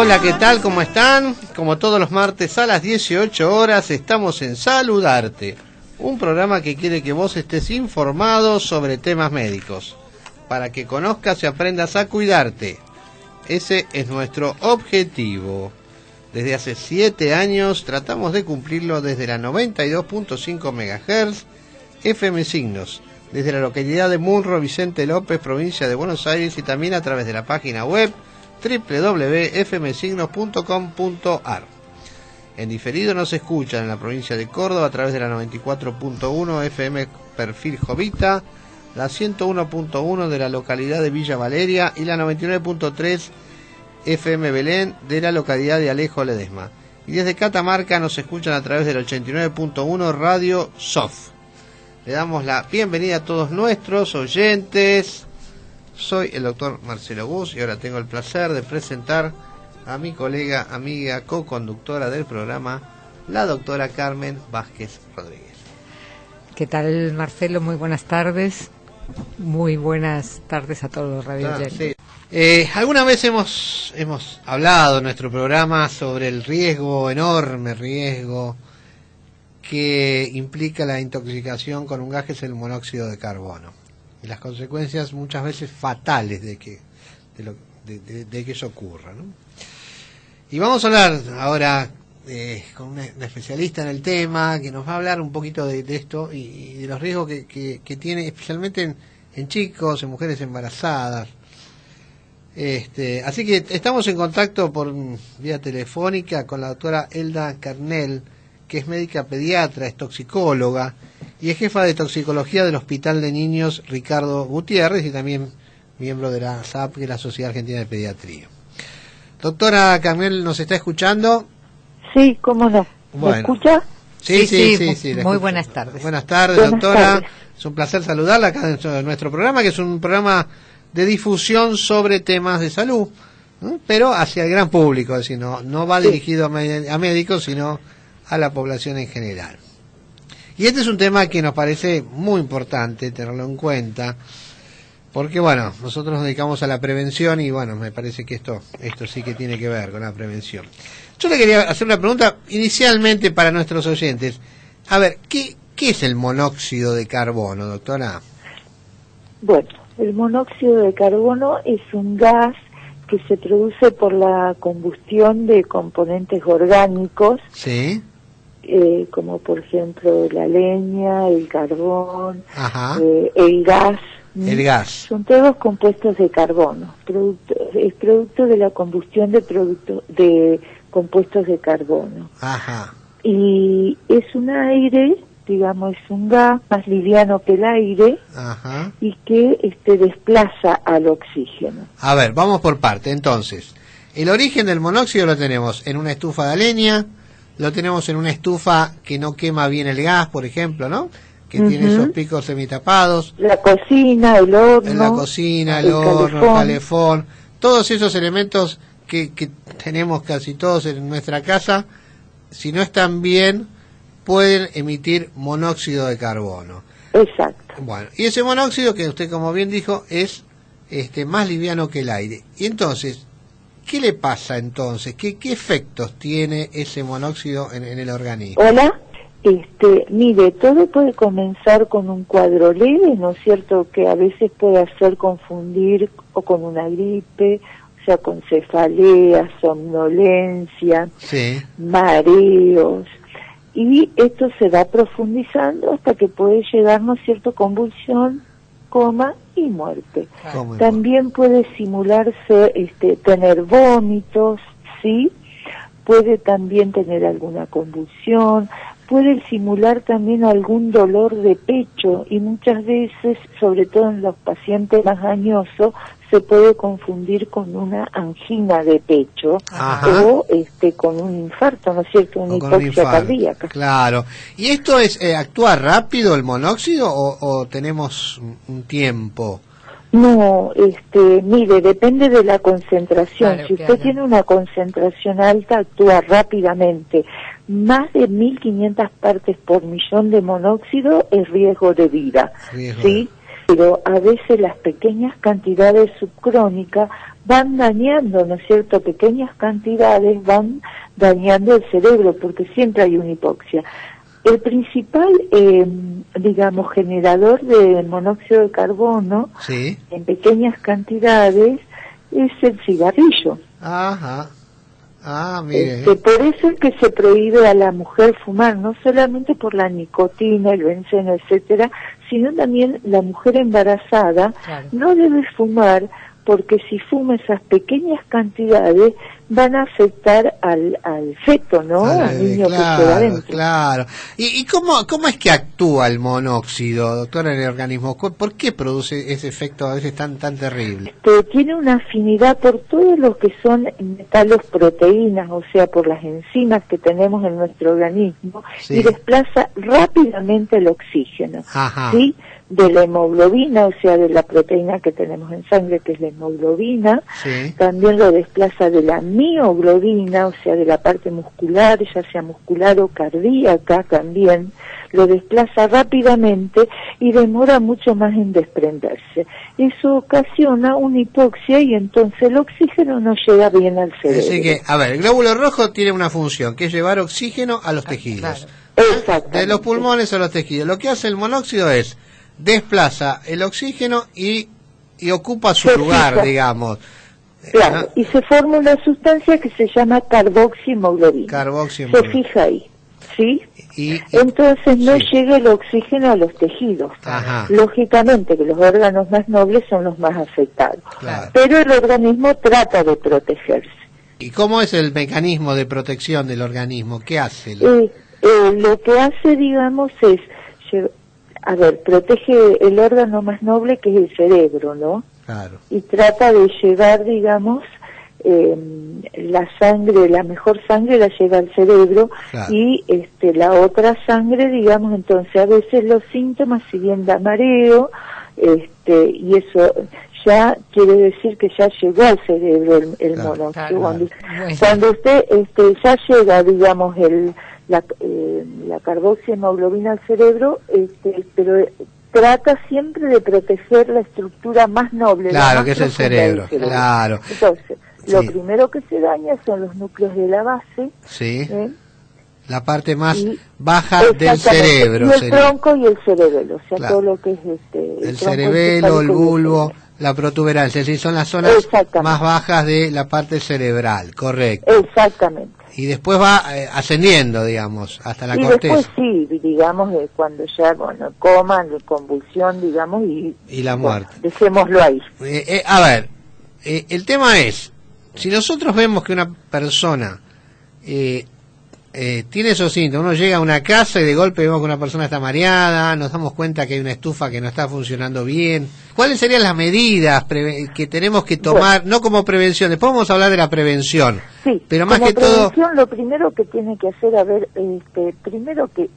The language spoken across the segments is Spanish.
Hola, ¿qué tal? ¿Cómo están? Como todos los martes a las 18 horas estamos en Saludarte, un programa que quiere que vos estés informado sobre temas médicos, para que conozcas y aprendas a cuidarte. Ese es nuestro objetivo. Desde hace 7 años tratamos de cumplirlo desde la 92.5 MHz FM Signos, desde la localidad de Munro, Vicente López, provincia de Buenos Aires, y también a través de la página web www.fmsignos.com.ar. En diferido nos escuchan en la provincia de Córdoba a través de la 94.1 FM Perfil Jovita, la 101.1 de la localidad de Villa Valeria y la 99.3 FM Belén de la localidad de Alejo Ledesma. Y desde Catamarca nos escuchan a través del 89.1 Radio SOF. Le damos la bienvenida a todos nuestros oyentes. Soy el doctor Marcelo Gus y ahora tengo el placer de presentar a mi colega, amiga, co-conductora del programa, la doctora Carmen Vázquez Rodríguez. ¿Qué tal, Marcelo? Muy buenas tardes. Muy buenas tardes a todos los radioyentes. Sí. Alguna vez hemos hablado en nuestro programa sobre el riesgo, enorme riesgo, que implica la intoxicación con un gas que es el monóxido de carbono. Y las consecuencias muchas veces fatales de que eso ocurra, ¿no? Y vamos a hablar ahora con una especialista en el tema que nos va a hablar un poquito de esto y de los riesgos que tiene, especialmente en chicos, en mujeres embarazadas. Así que estamos en contacto por vía telefónica con la doctora Elda Carnel, que es médica pediatra, es toxicóloga y es jefa de toxicología del Hospital de Niños Ricardo Gutiérrez y también miembro de la SAP, que es la Sociedad Argentina de Pediatría. Doctora Carnel, ¿nos está escuchando? Sí, cómo no. ¿Me escucha? Sí. Muy buenas tardes. Buenas tardes, doctora. Tardes. Es un placer saludarla acá en nuestro programa, que es un programa de difusión sobre temas de salud, ¿no? Pero hacia el gran público, es decir, no va dirigido a médicos, sino a la población en general. Y este es un tema que nos parece muy importante tenerlo en cuenta, porque bueno, nosotros nos dedicamos a la prevención y bueno, me parece que esto sí que tiene que ver con la prevención. Yo le quería hacer una pregunta inicialmente para nuestros oyentes. A ver, ¿qué es el monóxido de carbono, doctora? Bueno, el monóxido de carbono es un gas que se produce por la combustión de componentes orgánicos, sí, como por ejemplo la leña, el carbón, el gas. El gas. Son todos compuestos de carbono. Es producto de la combustión de compuestos de carbono. Ajá. Y es un aire, digamos, es un gas más liviano que el aire. Ajá. Y que desplaza al oxígeno. A ver, vamos por parte. Entonces, el origen del monóxido lo tenemos en una estufa de leña, lo tenemos en una estufa que no quema bien el gas, por ejemplo, ¿no? Que tiene esos picos semitapados. La cocina, el horno. En la cocina, el horno, el calefón, todos esos elementos que tenemos casi todos en nuestra casa, si no están bien, pueden emitir monóxido de carbono. Exacto. Bueno, y ese monóxido, que usted como bien dijo, es más liviano que el aire. Y entonces, ¿qué le pasa entonces? ¿Qué efectos tiene ese monóxido en el organismo? Hola. Mire, todo puede comenzar con un cuadro leve, ¿no es cierto?, que a veces puede hacer confundir o con una gripe, o sea, con cefalea, somnolencia, mareos, y esto se va profundizando hasta que puede llegar, ¿no es cierto?, convulsión, coma y muerte. También puede simularse, tener vómitos, ¿sí? Puede también tener alguna convulsión, puede simular también algún dolor de pecho y muchas veces, sobre todo en los pacientes más añosos, se puede confundir con una angina de pecho. Ajá. O con un infarto, ¿no es cierto? Una hipoxia cardíaca. Claro. ¿Y esto es actúa rápido el monóxido o tenemos un tiempo? No, mire, depende de la concentración. Claro, si usted tiene una concentración alta, actúa rápidamente. Más de 1.500 partes por millón de monóxido es riesgo de vida, ¿sí? Pero a veces las pequeñas cantidades subcrónicas van dañando, ¿no es cierto?, pequeñas cantidades van dañando el cerebro, porque siempre hay una hipoxia. El principal, digamos, generador de monóxido de carbono, Sí. en pequeñas cantidades, es el cigarrillo. Ajá. Ah, mire. Por eso es que se prohíbe a la mujer fumar, no solamente por la nicotina, el benceno, etcétera, sino también la mujer embarazada no debe fumar, porque si fuma esas pequeñas cantidades van a afectar al feto, ¿no? Al niño que lleva dentro. Claro. ¿Y cómo es que actúa el monóxido, doctora, en el organismo? ¿Por qué produce ese efecto a veces tan terrible? Tiene una afinidad por todo lo que son metales, proteínas, o sea, por las enzimas que tenemos en nuestro organismo, y desplaza rápidamente el oxígeno, ¿sí?, de la hemoglobina, o sea, de la proteína que tenemos en sangre, que es la hemoglobina, también lo desplaza de la mioglobina, o sea, de la parte muscular, ya sea muscular o cardíaca también, lo desplaza rápidamente y demora mucho más en desprenderse. Eso ocasiona una hipoxia y entonces el oxígeno no llega bien al cerebro. Así que, a ver, el glóbulo rojo tiene una función, que es llevar oxígeno a los tejidos. Exacto. De los pulmones a los tejidos. Lo que hace el monóxido es desplaza el oxígeno y ocupa su lugar, digamos. Claro, y se forma una sustancia que se llama carboxihemoglobina. Se fija ahí, ¿sí? Entonces no llega el oxígeno a los tejidos. Lógicamente que los órganos más nobles son los más afectados. Pero el organismo trata de protegerse. ¿Y cómo es el mecanismo de protección del organismo? ¿Qué hace? Lo que hace, digamos, es... protege el órgano más noble, que es el cerebro, ¿no? Claro. Y trata de llevar, digamos, la sangre, la mejor sangre la lleva al cerebro, y la otra sangre, digamos, entonces a veces los síntomas, si bien da mareo, y eso ya quiere decir que ya llegó al cerebro el monóxido. Cuando usted ya llega, digamos, la carboxihemoglobina al cerebro, pero trata siempre de proteger la estructura más noble. Claro, que es el cerebro. Claro. Entonces, lo primero que se daña son los núcleos de la base. Sí. La parte más baja del cerebro. Y el tronco y el cerebelo, o sea, todo lo que es el cerebelo, el bulbo, la protuberancia, es decir, son las zonas más bajas de la parte cerebral, correcto. Exactamente. Y después va ascendiendo, digamos, hasta la corteza. Y después digamos, cuando ya, coman, convulsión, digamos, y la muerte. Dejémoslo ahí. A ver, el tema es, si nosotros vemos que una persona tiene esos síntomas, uno llega a una casa y de golpe vemos que una persona está mareada, nos damos cuenta que hay una estufa que no está funcionando bien. ¿Cuáles serían las medidas que tenemos que tomar, no como prevención? Después vamos a hablar de la prevención. Sí, pero más que todo... Lo primero que tiene que hacer, primero que,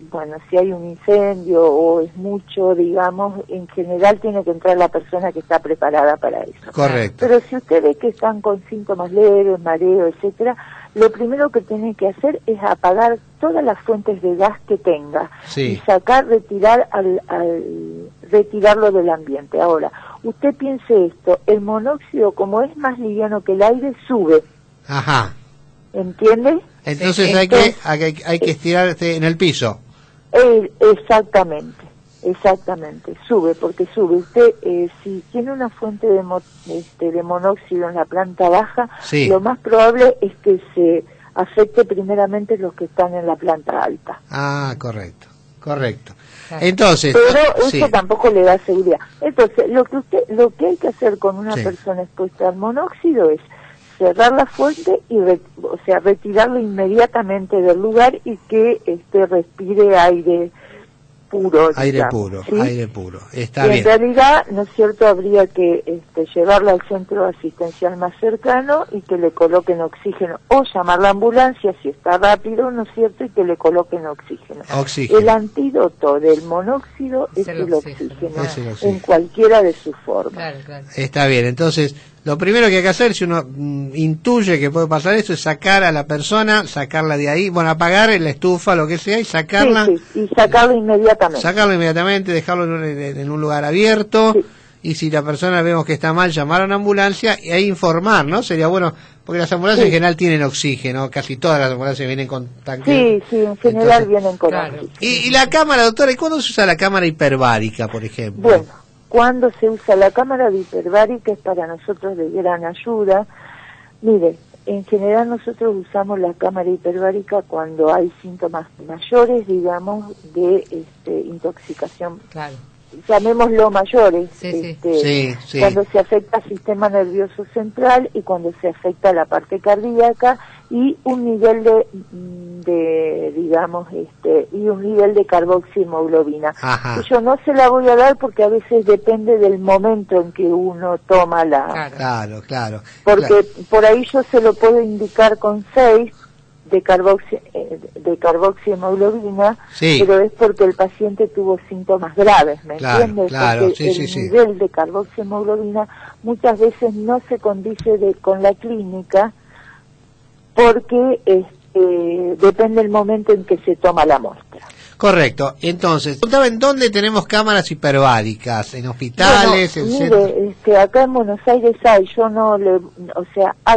si hay un incendio o es mucho, digamos, en general tiene que entrar la persona que está preparada para eso. Correcto. Pero si usted ve que están con síntomas leves, mareo, etcétera, lo primero que tiene que hacer es apagar todas las fuentes de gas que tenga y retirarlo del ambiente. Ahora, usted piense esto, el monóxido, como es más liviano que el aire, sube. ¿Entiende? Entonces hay que estirarse en el piso. Exactamente, sube, porque sube. Usted, si tiene una fuente de monóxido en la planta baja, lo más probable es que se afecte primeramente los que están en la planta alta. Correcto. Entonces, pero eso tampoco le da seguridad. Entonces, lo que hay que hacer con una persona expuesta al monóxido es cerrar la fuente y retirarlo inmediatamente del lugar y que respire aire puro. Aire puro, está bien. En realidad, ¿no es cierto?, habría que llevarla al centro asistencial más cercano y que le coloquen oxígeno, o llamar la ambulancia si está rápido, ¿no es cierto?, y que le coloquen oxígeno. El antídoto del monóxido es el oxígeno, en cualquiera de sus formas. Está bien, entonces, lo primero que hay que hacer, si uno intuye que puede pasar esto, es sacar a la persona, sacarla de ahí, apagar la estufa, lo que sea, y sacarla. Y sacarlo inmediatamente. Dejarlo en un lugar abierto, y si la persona vemos que está mal, llamar a una ambulancia e informar, ¿no? Sería bueno, porque las ambulancias en general tienen oxígeno, casi todas las ambulancias vienen con tanques. Sí, en general vienen con oxígeno. Y la cámara, doctora, ¿y cuándo se usa la cámara hiperbárica, por ejemplo? Bueno, cuando se usa la cámara de hiperbárica es para nosotros de gran ayuda. Mire, en general nosotros usamos la cámara hiperbárica cuando hay síntomas mayores, digamos, de intoxicación. Claro. Llamémoslo mayores, Sí. cuando se afecta el sistema nervioso central y cuando se afecta la parte cardíaca y un nivel y un nivel de carboxihemoglobina. Ajá. Yo no se la voy a dar porque a veces depende del momento en que uno toma la... Claro. Porque por ahí yo se lo puedo indicar con 6 de carboxihemoglobina, pero es porque el paciente tuvo síntomas graves, ¿me entiendes? Claro, porque el nivel de carboxihemoglobina muchas veces no se condice con la clínica porque depende del momento en que se toma la muestra. Correcto. Entonces, ¿en dónde tenemos cámaras hiperbáricas? ¿En hospitales? Mire, acá en Buenos Aires hay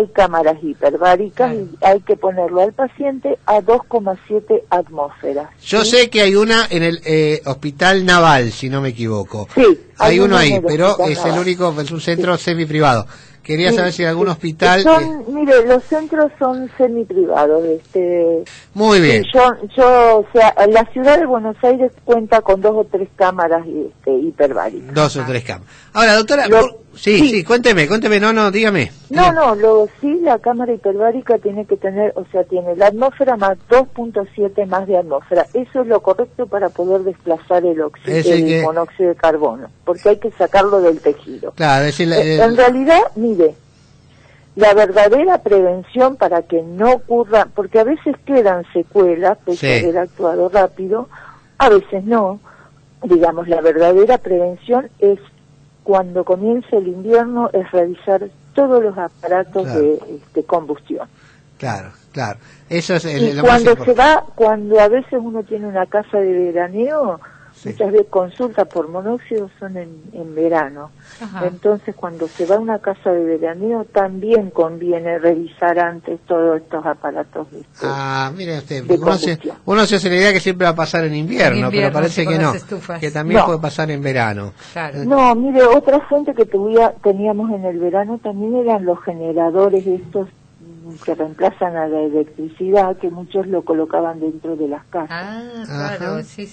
cámaras hiperbáricas y hay que ponerlo al paciente a 2,7 atmósferas. Yo sé que hay una en el Hospital Naval, si no me equivoco. Sí. Hay uno ahí, pero es el único, es un centro semi-privado. Quería saber si algún hospital... Mire, los centros son semiprivados. Muy bien. La ciudad de Buenos Aires cuenta con 2 o 3 cámaras hiperbáricas. 2 o 3 cámaras. Ahora, doctora, sí, cuénteme, dígame. La cámara hiperbárica tiene que tener, tiene la atmósfera más 2,7 más de atmósfera. Eso es lo correcto para poder desplazar el monóxido de carbono, porque hay que sacarlo del tejido. Claro, en realidad, mire, la verdadera prevención para que no ocurra, porque a veces quedan secuelas, pese a haber actuado rápido, a veces no. Digamos, la verdadera prevención es cuando comience el invierno, es revisar todos los aparatos de combustión. Claro. Eso es cuando a veces uno tiene una casa de veraneo, muchas veces consultas por monóxido son en verano. Ajá. Entonces, cuando se va a una casa de veraneo, también conviene revisar antes todos estos aparatos mire usted, uno se hace la idea que siempre va a pasar en invierno, pero parece que no, que también puede pasar en verano. Claro. No, mire, otra fuente que teníamos en el verano también eran los generadores estos que reemplazan a la electricidad, que muchos lo colocaban dentro de las casas. Claro, ajá. Sí.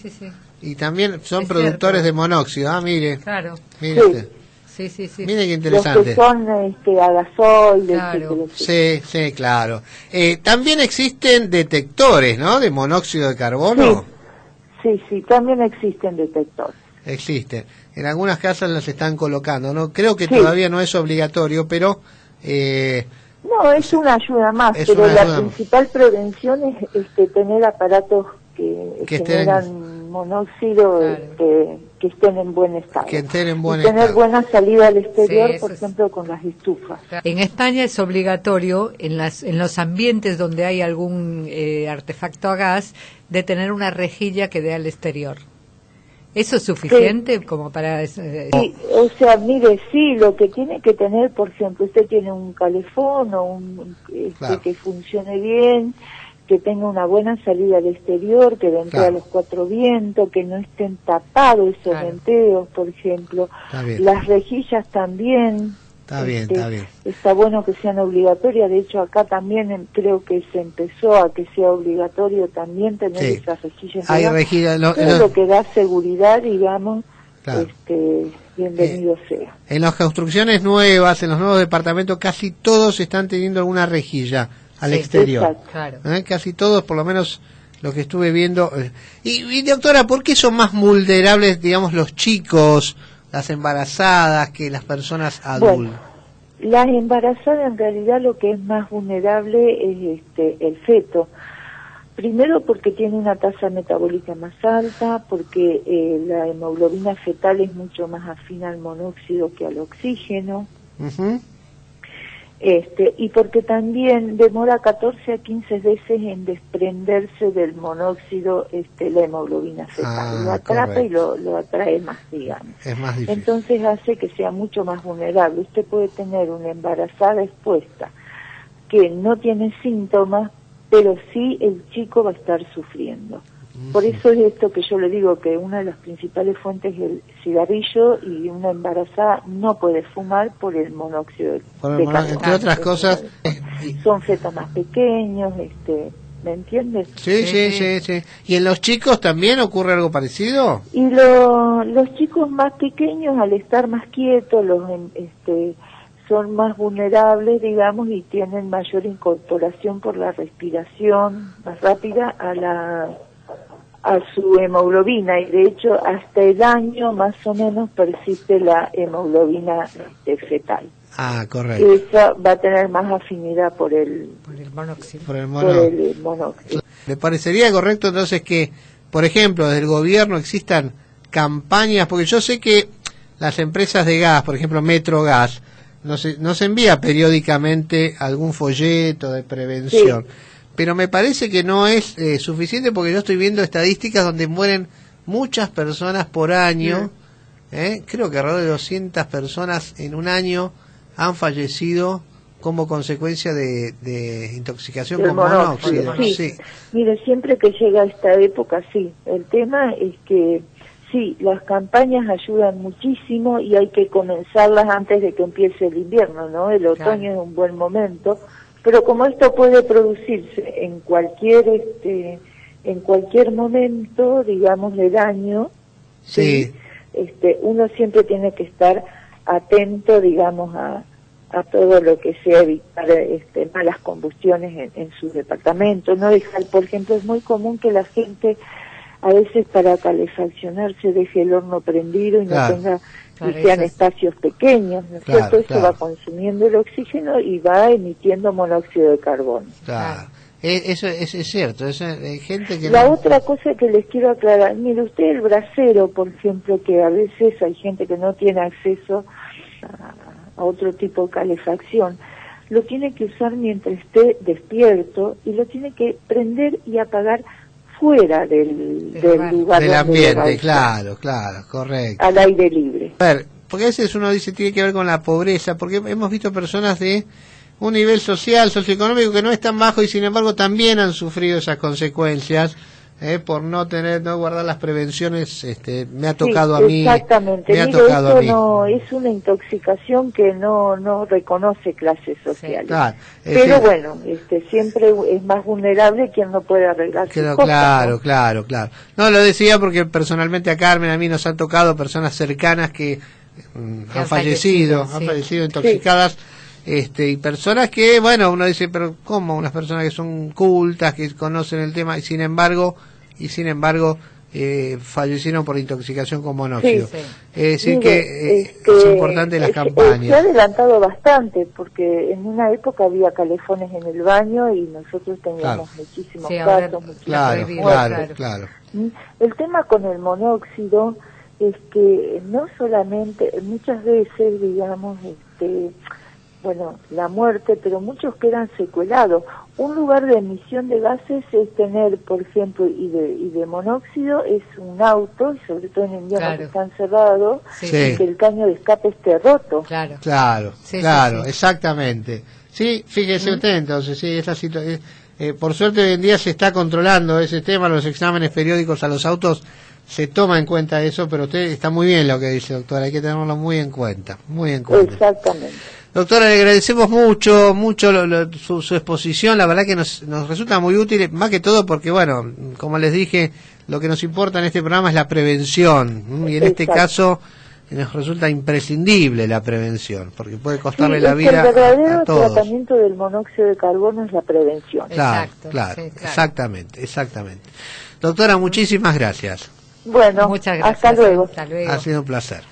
Y también son productores de monóxido, mire. Claro. Mire usted. Sí. Mire qué interesante. Los que son a gasoil. Claro. Sí, claro. También existen detectores, ¿no? De monóxido de carbono. Sí, también existen detectores. Existen. En algunas casas las están colocando, ¿no? Creo que todavía no es obligatorio, pero... no, es una ayuda más, pero la principal prevención es tener aparatos que generan monóxido, que estén en buen estado. Que estén en buen tener buena salida al exterior, por ejemplo, con las estufas. En España es obligatorio, en los ambientes donde hay algún artefacto a gas, de tener una rejilla que dé al exterior. ¿Eso es suficiente como para...? Sí, mire, lo que tiene que tener, por ejemplo, usted tiene un calefón o que funcione bien, que tenga una buena salida al exterior, que ventea a los 4 vientos, que no estén tapados esos venteos, por ejemplo. Las rejillas también. Está bien. Está bueno que sean obligatorias. De hecho, acá también creo que se empezó a que sea obligatorio también tener esas rejillas. Hay rejillas. Lo que da seguridad, digamos, bienvenido sea. En las construcciones nuevas, en los nuevos departamentos, casi todos están teniendo alguna rejilla al exterior. Casi todos, por lo menos lo que estuve viendo. Y doctora, ¿por qué son más vulnerables, digamos, los chicos, las embarazadas, que las personas adultas? Bueno, las embarazadas en realidad lo que es más vulnerable es el feto. Primero porque tiene una tasa metabólica más alta, porque la hemoglobina fetal es mucho más afín al monóxido que al oxígeno. Y porque también demora 14 a 15 veces en desprenderse del monóxido la hemoglobina fetal. Lo atrapa y lo atrae más, digamos. Es más difícil. Entonces hace que sea mucho más vulnerable. Usted puede tener una embarazada expuesta que no tiene síntomas, pero sí el chico va a estar sufriendo. Por eso es esto que yo le digo, que una de las principales fuentes es el cigarrillo, y una embarazada no puede fumar por el monóxido de carbono. Entre otras cosas... Son fetos más pequeños, ¿me entiendes? Sí. ¿Y en los chicos también ocurre algo parecido? Y los chicos más pequeños, al estar más quietos, son más vulnerables, digamos, y tienen mayor incorporación por la respiración más rápida a su hemoglobina, y de hecho hasta el año más o menos persiste la hemoglobina fetal. Ah, correcto. Esa va a tener más afinidad por el monóxido. Por el monóxido. ¿Le parecería correcto entonces que, por ejemplo, desde el gobierno existan campañas? Porque yo sé que las empresas de gas, por ejemplo Metrogas, nos envía periódicamente algún folleto de prevención. Sí. Pero me parece que no es suficiente, porque yo estoy viendo estadísticas donde mueren muchas personas por año. Creo que alrededor de 200 personas en un año han fallecido como consecuencia de intoxicación con monóxido. Sí. Mire, siempre que llega esta época, sí. El tema es que sí, las campañas ayudan muchísimo y hay que comenzarlas antes de que empiece el invierno, ¿no? El otoño es un buen momento. Pero como esto puede producirse en cualquier momento, digamos, del año, sí. Uno siempre tiene que estar atento, digamos, a todo lo que sea evitar malas combustiones en su departamento. No dejar, por ejemplo, es muy común que la gente a veces para calefaccionarse deje el horno prendido y no tenga... y sean espacios pequeños, ¿no es cierto? Eso va consumiendo el oxígeno y va emitiendo monóxido de carbono. Claro. Eso es cierto. Hay gente que otra cosa que les quiero aclarar, mire usted, el brasero, por ejemplo, que a veces hay gente que no tiene acceso a otro tipo de calefacción, lo tiene que usar mientras esté despierto y lo tiene que prender y apagar fuera del lugar del ambiente, claro, correcto. Al aire libre. A ver, porque a veces uno dice tiene que ver con la pobreza, porque hemos visto personas de un nivel social, socioeconómico que no es tan bajo y sin embargo también han sufrido esas consecuencias por no guardar las prevenciones. Me ha tocado a mí. Exactamente. Me ha tocado a mí. No es una intoxicación que no reconoce clases sociales. Claro, pero bueno, siempre es más vulnerable quien no puede arreglar sus cosas, claro. No, lo decía porque personalmente a Carmen, a mí nos han tocado personas cercanas que han fallecido intoxicadas. Y personas que, bueno, uno dice, pero ¿cómo? Unas personas que son cultas, que conocen el tema, y sin embargo fallecieron por intoxicación con monóxido. Es decir, que es importante las campañas. Se ha adelantado bastante, porque en una época había calefones en el baño y nosotros teníamos muchísimos casos. Claro. El tema con el monóxido es que no solamente, muchas veces, digamos, la muerte, pero muchos quedan secuelados. Un lugar de emisión de gases es tener, por ejemplo, y de monóxido, es un auto, y sobre todo en invierno que están cerrados, y que el caño de escape esté roto. Claro, exactamente. Sí, fíjese usted, entonces, esa situación. Por suerte hoy en día se está controlando ese tema, los exámenes periódicos a los autos se toma en cuenta eso, pero usted está muy bien lo que dice, doctora, hay que tenerlo muy en cuenta. Exactamente. Doctora, le agradecemos mucho su exposición, la verdad que nos resulta muy útil, más que todo porque, bueno, como les dije, lo que nos importa en este programa es la prevención, y en este caso nos resulta imprescindible la prevención, porque puede costarle la vida a todos. El verdadero tratamiento del monóxido de carbono es la prevención. Claro, exactamente. Doctora, muchísimas gracias. Bueno, muchas gracias. Hasta luego. Ha sido un placer.